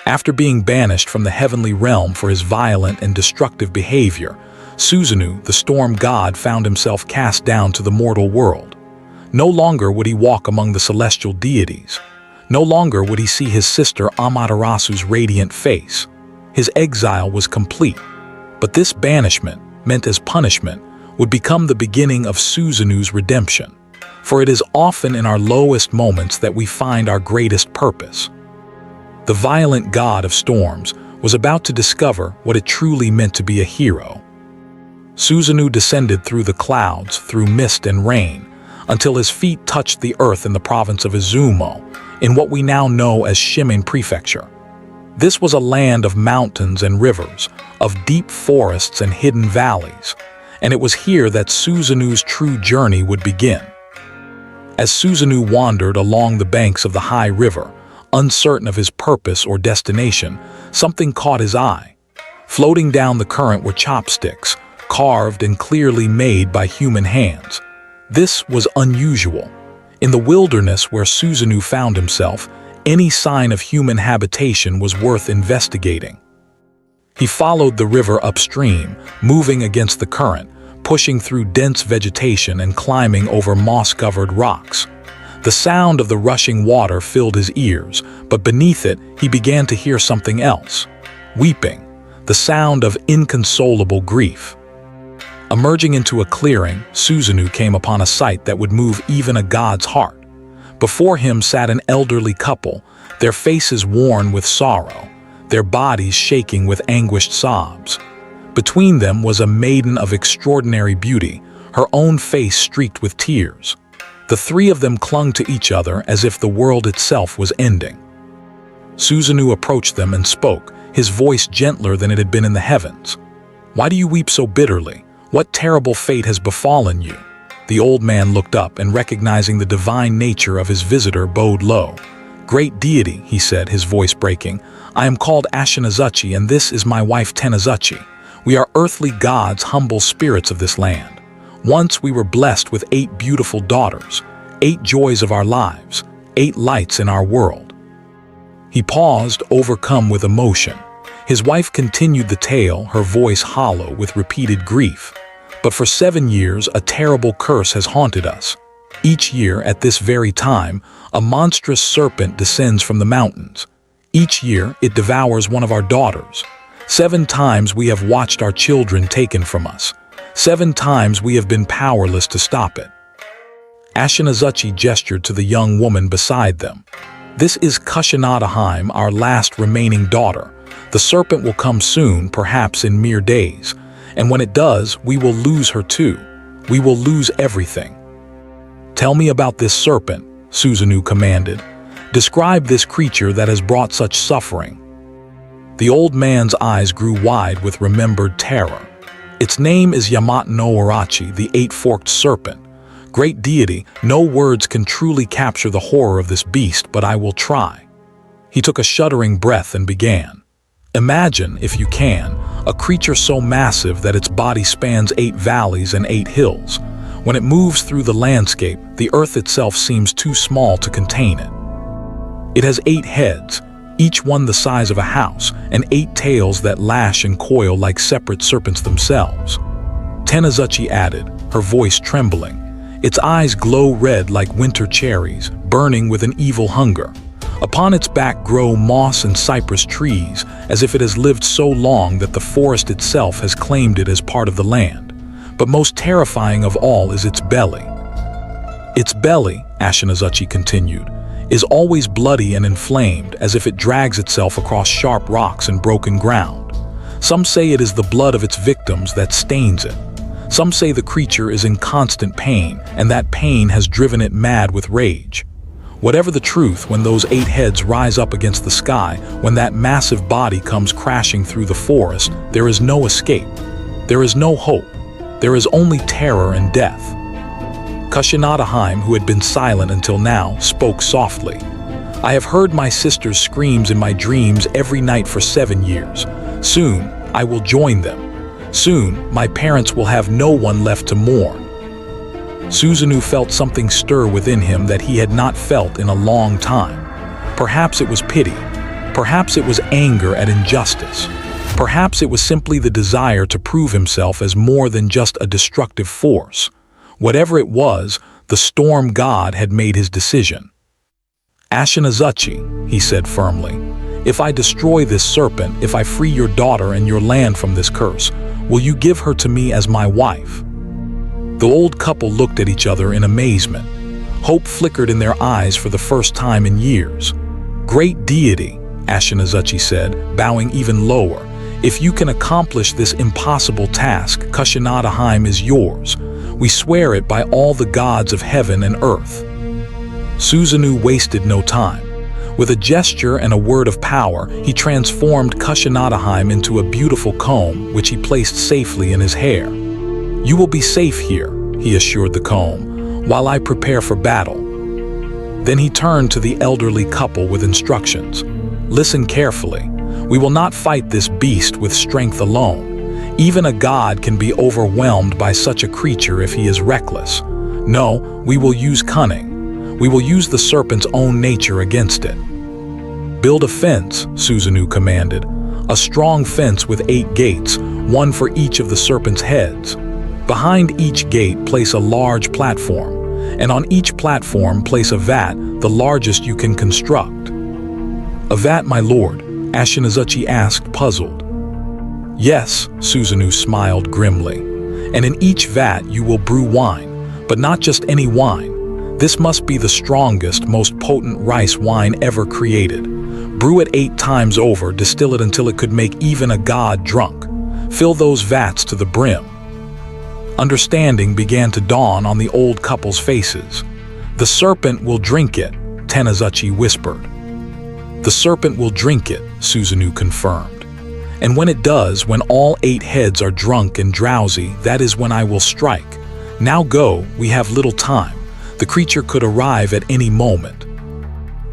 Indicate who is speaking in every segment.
Speaker 1: After being banished from the heavenly realm for his violent and destructive behavior, Susanoo, the storm god, found himself cast down to the mortal world. No longer would he walk among the celestial deities. No longer would he see his sister Amaterasu's radiant face. His exile was complete. But this banishment, meant as punishment, would become the beginning of Susanoo's redemption. For it is often in our lowest moments that we find our greatest purpose. The violent god of storms was about to discover what it truly meant to be a hero. Susanoo descended through the clouds, through mist and rain, until his feet touched the earth in the province of Izumo, in what we now know as Shimin Prefecture. This was a land of mountains and rivers, of deep forests and hidden valleys, and it was here that Susanoo's true journey would begin. As Susanoo wandered along the banks of the high river, uncertain of his purpose or destination, something caught his eye. Floating down the current were chopsticks, carved and clearly made by human hands. This was unusual. In the wilderness where Susanoo found himself, any sign of human habitation was worth investigating. He followed the river upstream, moving against the current, pushing through dense vegetation and climbing over moss-covered rocks. The sound of the rushing water filled his ears, but beneath it he began to hear something else. Weeping, the sound of inconsolable grief. Emerging into a clearing, Susanoo came upon a sight that would move even a god's heart. Before him sat an elderly couple, their faces worn with sorrow, their bodies shaking with anguished sobs. Between them was a maiden of extraordinary beauty, her own face streaked with tears. The three of them clung to each other as if the world itself was ending. Susanoo approached them and spoke, his voice gentler than it had been in the heavens. "Why do you weep so bitterly? What terrible fate has befallen you?" The old man looked up and, recognizing the divine nature of his visitor, bowed low. "Great deity," he said, his voice breaking, "I am called Ashinazuchi, and this is my wife Tenazuchi. We are earthly gods, humble spirits of this land. Once we were blessed with 8 beautiful daughters, 8 joys of our lives, 8 lights in our world." He paused, overcome with emotion. His wife continued the tale, her voice hollow with repeated grief. "But for 7 years, a terrible curse has haunted us. Each year, at this very time, a monstrous serpent descends from the mountains. Each year, it devours one of our daughters. 7 times we have watched our children taken from us. 7 times we have been powerless to stop it." Ashinazuchi gestured to the young woman beside them. "This is Kusanagi-no, our last remaining daughter. The serpent will come soon, perhaps in mere days. And when it does, we will lose her too. We will lose everything." "Tell me about this serpent," Susanoo commanded. "Describe this creature that has brought such suffering." The old man's eyes grew wide with remembered terror. "Its name is Yamata-no-Orochi, the 8-forked serpent. Great deity, no words can truly capture the horror of this beast, but I will try." He took a shuddering breath and began. "Imagine, if you can, a creature so massive that its body spans 8 valleys and 8 hills. When it moves through the landscape, the earth itself seems too small to contain it. It has 8 heads, each one the size of a house, and 8 tails that lash and coil like separate serpents themselves." Tenazuchi added, her voice trembling. "Its eyes glow red like winter cherries, burning with an evil hunger. Upon its back grow moss and cypress trees, as if it has lived so long that the forest itself has claimed it as part of the land. But most terrifying of all is its belly. Its belly," Ashinazuchi continued, "is always bloody and inflamed, as if it drags itself across sharp rocks and broken ground. Some say it is the blood of its victims that stains it. Some say the creature is in constant pain, and that pain has driven it mad with rage. Whatever the truth, when those 8 heads rise up against the sky, when that massive body comes crashing through the forest, there is no escape. There is no hope. There is only terror and death." Kusanagi, who had been silent until now, spoke softly. "I have heard my sister's screams in my dreams every night for 7 years. Soon, I will join them. Soon, my parents will have no one left to mourn." Susanoo felt something stir within him that he had not felt in a long time. Perhaps it was pity. Perhaps it was anger at injustice. Perhaps it was simply the desire to prove himself as more than just a destructive force. Whatever it was, the storm god had made his decision. "Ashinazuchi," he said firmly, "if I destroy this serpent, if I free your daughter and your land from this curse, will you give her to me as my wife?" The old couple looked at each other in amazement. Hope flickered in their eyes for the first time in years. "Great deity," Ashinazuchi said, bowing even lower, "if you can accomplish this impossible task, Kusanagi-no is yours. We swear it by all the gods of heaven and earth." Susanoo wasted no time. With a gesture and a word of power, he transformed Kusanagi into a beautiful comb, which he placed safely in his hair. "You will be safe here," he assured the comb, "while I prepare for battle." Then he turned to the elderly couple with instructions. "Listen carefully. We will not fight this beast with strength alone. Even a god can be overwhelmed by such a creature if he is reckless. No, we will use cunning. We will use the serpent's own nature against it." "Build a fence," Susanoo commanded. "A strong fence with 8 gates, one for each of the serpent's heads. Behind each gate place a large platform, and on each platform place a vat, the largest you can construct." "A vat, my lord?" Ashinazuchi asked, puzzled. "Yes," Susanoo smiled grimly. "And in each vat you will brew wine, but not just any wine. This must be the strongest, most potent rice wine ever created. Brew it 8 times over, distill it until it could make even a god drunk. Fill those vats to the brim." Understanding began to dawn on the old couple's faces. "The serpent will drink it," Tenazuchi whispered. "The serpent will drink it," Susanoo confirmed. "And when it does, when all 8 heads are drunk and drowsy, that is when I will strike. Now go, we have little time. The creature could arrive at any moment."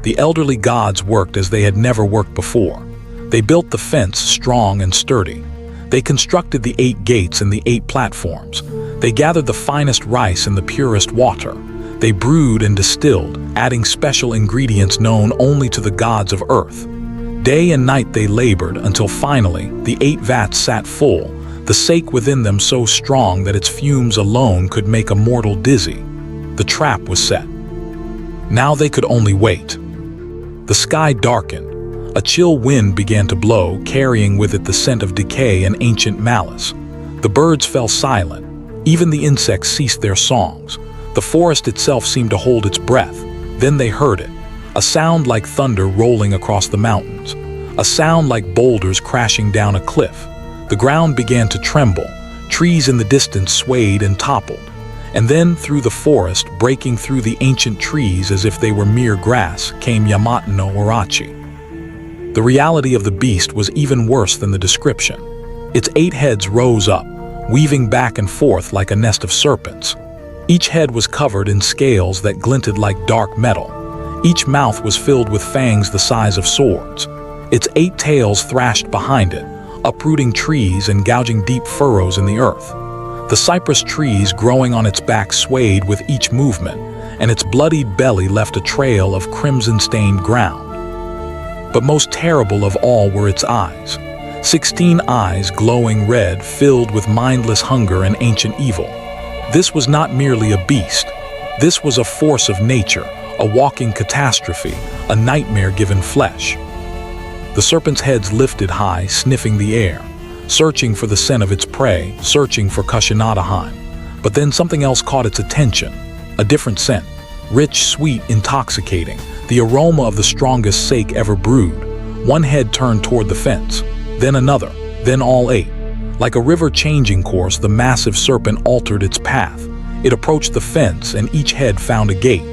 Speaker 1: The elderly gods worked as they had never worked before. They built the fence strong and sturdy. They constructed the 8 gates and the 8 platforms. They gathered the finest rice and the purest water. They brewed and distilled, adding special ingredients known only to the gods of earth. Day and night they labored until finally the 8 vats sat full, the sake within them so strong that its fumes alone could make a mortal dizzy. The trap was set. Now they could only wait. The sky darkened. A chill wind began to blow, carrying with it the scent of decay and ancient malice. The birds fell silent. Even the insects ceased their songs. The forest itself seemed to hold its breath. Then they heard it. A sound like thunder rolling across the mountains. A sound like boulders crashing down a cliff. The ground began to tremble. Trees in the distance swayed and toppled. And then, through the forest, breaking through the ancient trees as if they were mere grass, came Yamata-no-Orochi. The reality of the beast was even worse than the description. Its 8 heads rose up, weaving back and forth like a nest of serpents. Each head was covered in scales that glinted like dark metal. Each mouth was filled with fangs the size of swords. Its 8 tails thrashed behind it, uprooting trees and gouging deep furrows in the earth. The cypress trees growing on its back swayed with each movement, and its bloodied belly left a trail of crimson-stained ground. But most terrible of all were its eyes. 16 eyes glowing red, filled with mindless hunger and ancient evil. This was not merely a beast. This was a force of nature, a walking catastrophe, a nightmare given flesh. The serpent's heads lifted high, sniffing the air, searching for the scent of its prey, searching for Kusanagi. But then something else caught its attention, a different scent, rich, sweet, intoxicating, the aroma of the strongest sake ever brewed. One head turned toward the fence, then another, then all 8. Like a river changing course, the massive serpent altered its path. It approached the fence, and each head found a gate.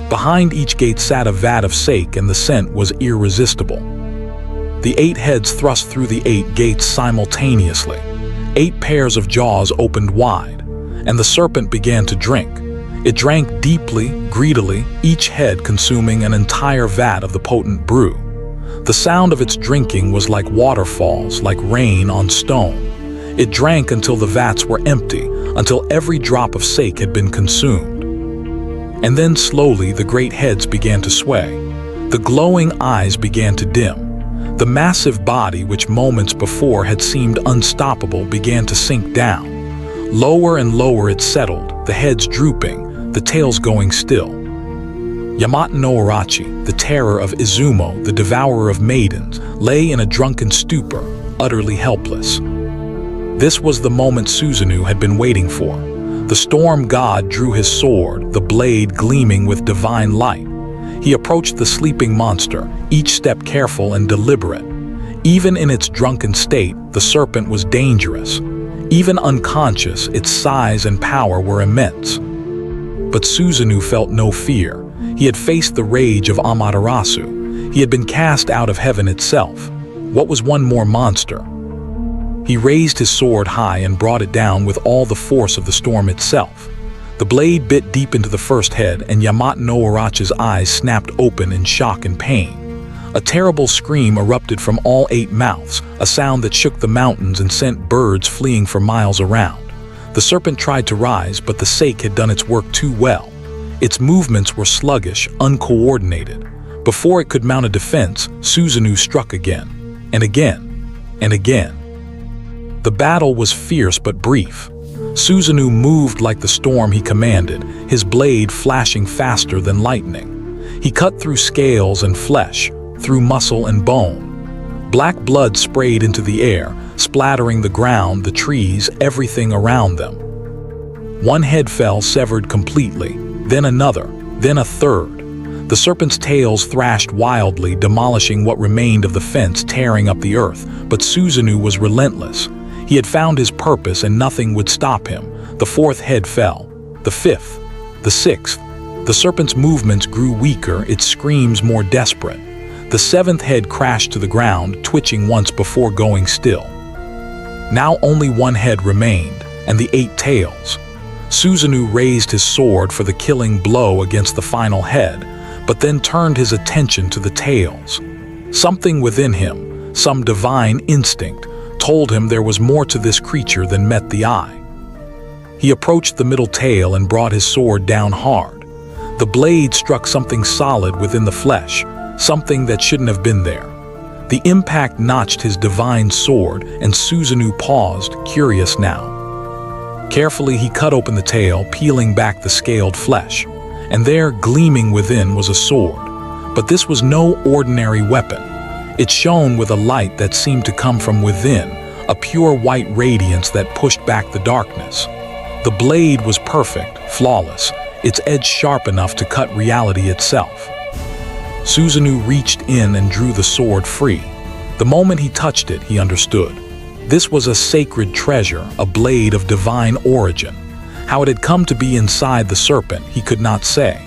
Speaker 1: Behind each gate sat a vat of sake, and the scent was irresistible. The 8 heads thrust through the 8 gates simultaneously. 8 pairs of jaws opened wide, and the serpent began to drink. It drank deeply, greedily, each head consuming an entire vat of the potent brew. The sound of its drinking was like waterfalls, like rain on stone. It drank until the vats were empty, until every drop of sake had been consumed. And then slowly the great heads began to sway. The glowing eyes began to dim. The massive body, which moments before had seemed unstoppable, began to sink down. Lower and lower it settled, the heads drooping, the tails going still. Yamata-no-Orochi, the terror of Izumo, the devourer of maidens, lay in a drunken stupor, utterly helpless. This was the moment Susanoo had been waiting for. The storm god drew his sword, the blade gleaming with divine light. He approached the sleeping monster, each step careful and deliberate. Even in its drunken state, the serpent was dangerous. Even unconscious, its size and power were immense. But Susanoo felt no fear. He had faced the rage of Amaterasu. He had been cast out of heaven itself. What was one more monster? He raised his sword high and brought it down with all the force of the storm itself. The blade bit deep into the first head, and Yamata-no-Orochi's eyes snapped open in shock and pain. A terrible scream erupted from all 8 mouths, a sound that shook the mountains and sent birds fleeing for miles around. The serpent tried to rise, but the sake had done its work too well. Its movements were sluggish, uncoordinated. Before it could mount a defense, Susanoo struck again, and again, and again. The battle was fierce but brief. Susanoo moved like the storm he commanded, his blade flashing faster than lightning. He cut through scales and flesh, through muscle and bone. Black blood sprayed into the air, splattering the ground, the trees, everything around them. One head fell, severed completely, then another, then a third. The serpent's tails thrashed wildly, demolishing what remained of the fence, tearing up the earth. But Susanoo was relentless. He had found his purpose and nothing would stop him. The 4th head fell, the 5th, the 6th. The serpent's movements grew weaker, its screams more desperate. The 7th head crashed to the ground, twitching once before going still. Now only 1 head remained, and the 8 tails. Susanoo raised his sword for the killing blow against the final head, but then turned his attention to the tails. Something within him, some divine instinct, told him there was more to this creature than met the eye. He approached the middle tail and brought his sword down hard. The blade struck something solid within the flesh, something that shouldn't have been there. The impact notched his divine sword, and Susanoo paused, curious now. Carefully he cut open the tail, peeling back the scaled flesh, and there, gleaming within, was a sword. But this was no ordinary weapon. It shone with a light that seemed to come from within, a pure white radiance that pushed back the darkness. The blade was perfect, flawless, its edge sharp enough to cut reality itself. Susanoo reached in and drew the sword free. The moment he touched it, he understood. This was a sacred treasure, a blade of divine origin. How it had come to be inside the serpent, he could not say.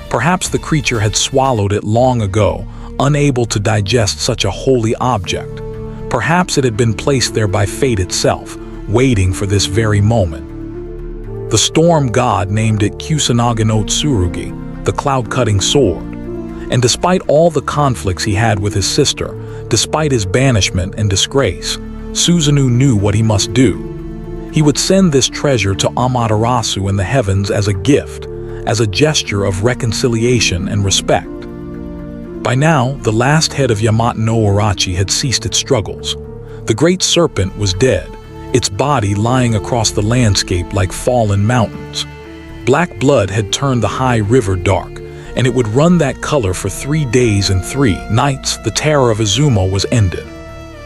Speaker 1: Perhaps the creature had swallowed it long ago, unable to digest such a holy object. Perhaps it had been placed there by fate itself, waiting for this very moment. The storm god named it Kusanagi-no-Tsurugi, the cloud-cutting sword. And despite all the conflicts he had with his sister, despite his banishment and disgrace, Susanoo knew what he must do. He would send this treasure to Amaterasu in the heavens as a gift, as a gesture of reconciliation and respect. By now, the last head of Yamata-no-Orochi had ceased its struggles. The great serpent was dead, its body lying across the landscape like fallen mountains. Black blood had turned the high river dark, and it would run that color for 3 days and 3 nights. The terror of Izumo was ended.